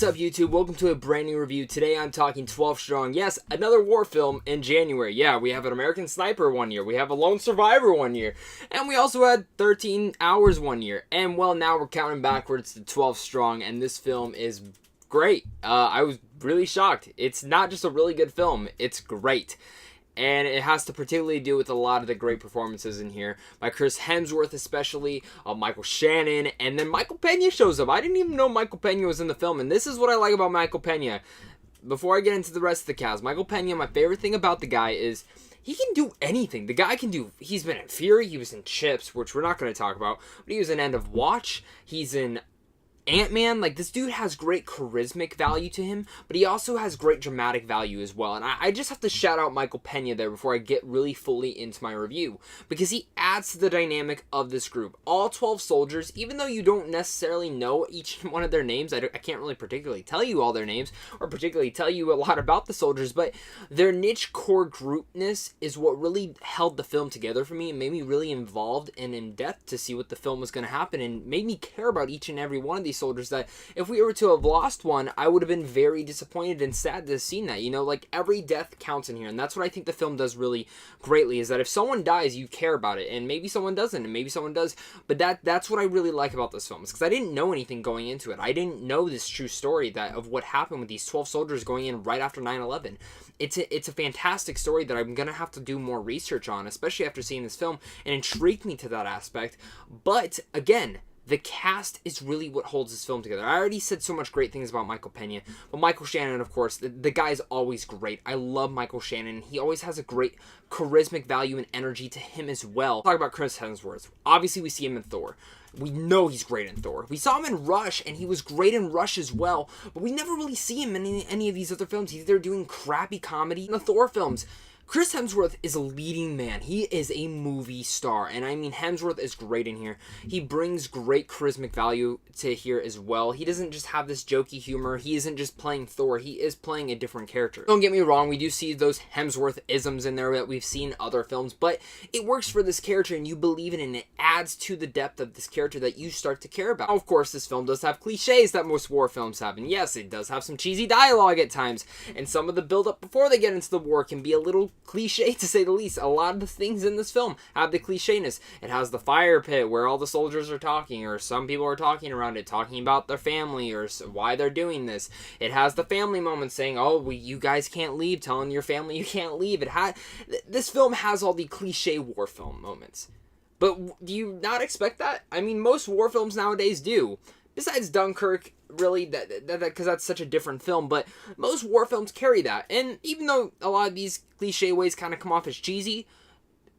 What's up, YouTube? Welcome to a brand new review. Today I'm talking 12 Strong. Yes, another war film in January. Yeah, we have an American Sniper one year. We have a Lone Survivor one year. And we also had 13 Hours one year. And well, now we're counting backwards to 12 Strong. And this film is great. I was really shocked. It's not just a really good film. It's great. And it has to particularly do with a lot of the great performances in here. By Chris Hemsworth especially, Michael Shannon, and then Michael Pena shows up. I didn't even know Michael Pena was in the film, and this is what I like about Michael Pena. Before I get into the rest of the cast, Michael Pena, my favorite thing about the guy is he can do anything. The guy can do, he's been in Fury, he was in Chips, which we're not going to talk about, but he was in End of Watch, he's in Ant-Man. Like, this dude has great charismatic value to him, but he also has great dramatic value as well. And I just have to shout out Michael Pena there before I get really fully into my review, because he adds to the dynamic of this group. All 12 soldiers, even though you don't necessarily know each one of their names, I can't really particularly tell you all their names, or particularly tell you a lot about the soldiers, but their niche core groupness is what really held the film together for me and made me really involved and in depth to see what the film was going to happen, and made me care about each and every one of these soldiers that if we were to have lost one, I would have been very disappointed and sad to have seen that. You know, like, every death counts in here, and that's what I think the film does really greatly, is that if someone dies, you care about it, and maybe someone doesn't, and maybe someone does, but that's what I really like about this film, is because I didn't know anything going into it. I didn't know this true story that of what happened with these 12 soldiers going in right after 9/11. It's a fantastic story that I'm gonna have to do more research on, especially after seeing this film, and intrigued me to that aspect. But again, the cast is really what holds this film together. I already said so much great things about Michael Pena, but Michael Shannon, of course, the guy's always great. I love Michael Shannon. He always has a great charismatic value and energy to him as well. Talk about Chris Hemsworth. Obviously, we see him in Thor. We know he's great in Thor. We saw him in Rush, and he was great in Rush as well, but we never really see him in any of these other films. He's either doing crappy comedy in the Thor films. Chris Hemsworth is a leading man. He is a movie star, and I mean, Hemsworth is great in here. He brings great charismatic value to here as well. He doesn't just have this jokey humor. He isn't just playing Thor. He is playing a different character. Don't get me wrong, we do see those Hemsworth-isms in there that we've seen in other films, but it works for this character, and you believe in it, and it adds to the depth of this character that you start to care about. Now, of course, this film does have cliches that most war films have, and yes, it does have some cheesy dialogue at times, and some of the build-up before they get into the war can be a little cliche, to say the least. A lot of the things in this film have the clichéness. It has the fire pit where all the soldiers are talking, or some people are talking around it, talking about their family or why they're doing this. It has the family moment saying, oh, you guys can't leave, telling your family you can't leave. This film has all the cliche war film moments. But do you not expect that? I mean, most war films nowadays do. Besides Dunkirk, really, because that's such a different film, but most war films carry that. And even though a lot of these cliche ways kind of come off as cheesy,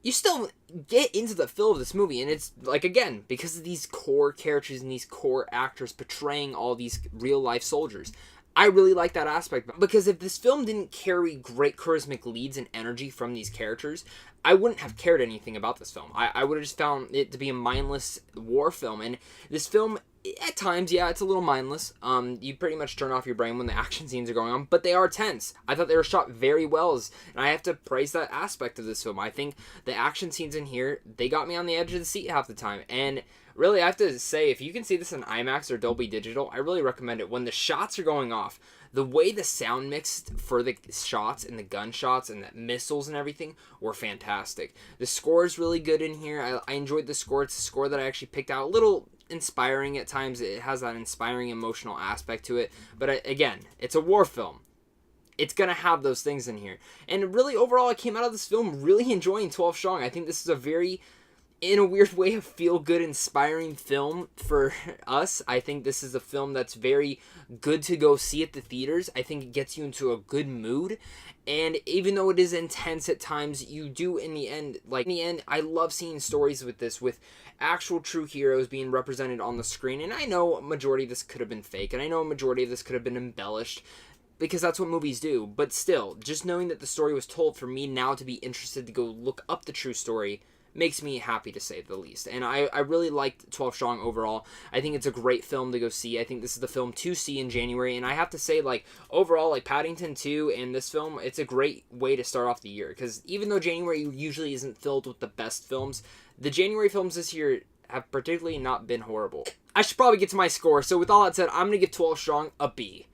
you still get into the feel of this movie, and it's, like, again, because of these core characters and these core actors portraying all these real-life soldiers. I really like that aspect, because if this film didn't carry great charismatic leads and energy from these characters, I wouldn't have cared anything about this film. I would have just found it to be a mindless war film, and this film, at times, yeah, it's a little mindless. You pretty much turn off your brain when the action scenes are going on, but they are tense. I thought they were shot very well, and I have to praise that aspect of this film. I think the action scenes in here, they got me on the edge of the seat half the time, and really, I have to say, if you can see this in IMAX or Dolby Digital, I really recommend it. When the shots are going off, the way the sound mixed for the shots and the gunshots and the missiles and everything were fantastic. The score is really good in here. I enjoyed the score. It's a score that I actually picked out. A little inspiring at times. It has that inspiring emotional aspect to it. But again, it's a war film. It's going to have those things in here. And really, overall, I came out of this film really enjoying 12 Strong. I think this is a very, in a weird way, a feel-good, inspiring film for us. I think this is a film that's very good to go see at the theaters. I think it gets you into a good mood. And even though it is intense at times, you do, in the end, I love seeing stories with this, with actual true heroes being represented on the screen. And I know a majority of this could have been fake, and I know a majority of this could have been embellished, because that's what movies do. But still, just knowing that the story was told, for me now to be interested to go look up the true story makes me happy, to say the least. And I really liked 12 Strong overall. I think it's a great film to go see. I think this is the film to see in January. And I have to say, like, overall, like, Paddington 2 and this film, it's a great way to start off the year. Because even though January usually isn't filled with the best films, the January films this year have particularly not been horrible. I should probably get to my score. So with all that said, I'm going to give 12 Strong a B.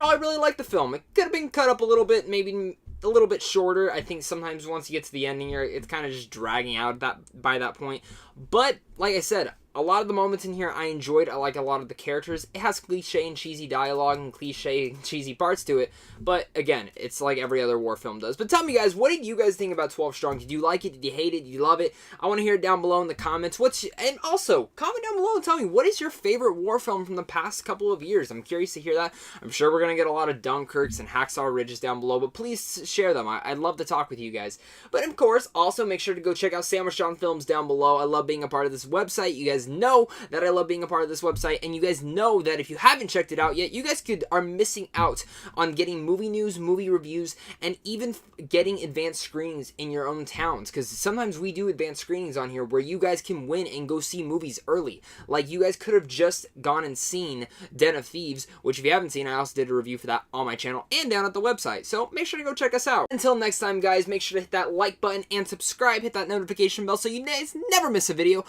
I really like the film. It could have been cut up a little bit, maybe a little bit shorter. I think sometimes once you get to the ending here, it's kind of just dragging out by that point. But like I said, a lot of the moments in here I enjoyed. I like a lot of the characters. It has cliche and cheesy dialogue and cliche and cheesy parts to it. But again, it's like every other war film does. But tell me, guys, what did you guys think about 12 Strong? Did you like it? Did you hate it? Did you love it? I want to hear it down below in the comments. And also, comment down below and tell me, what is your favorite war film from the past couple of years? I'm curious to hear that. I'm sure we're going to get a lot of Dunkirks and Hacksaw Ridges down below, but please share them. I'd love to talk with you guys. But of course, also make sure to go check out Sandwich John Films down below. I love being a part of this website. You guys know that I love being a part of this website, and you guys know that if you haven't checked it out yet, you guys are missing out on getting movie news, movie reviews, and even getting advanced screenings in your own towns, because sometimes we do advanced screenings on here where you guys can win and go see movies early. Like, you guys could have just gone and seen Den of Thieves, which if you haven't seen, I also did a review for that on my channel and down at the website, so make sure to go check us out. Until next time, guys, make sure to hit that like button and subscribe, hit that notification bell so you guys never miss a video,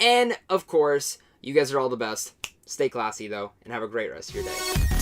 and of course, you guys are all the best. Stay classy, though, and have a great rest of your day.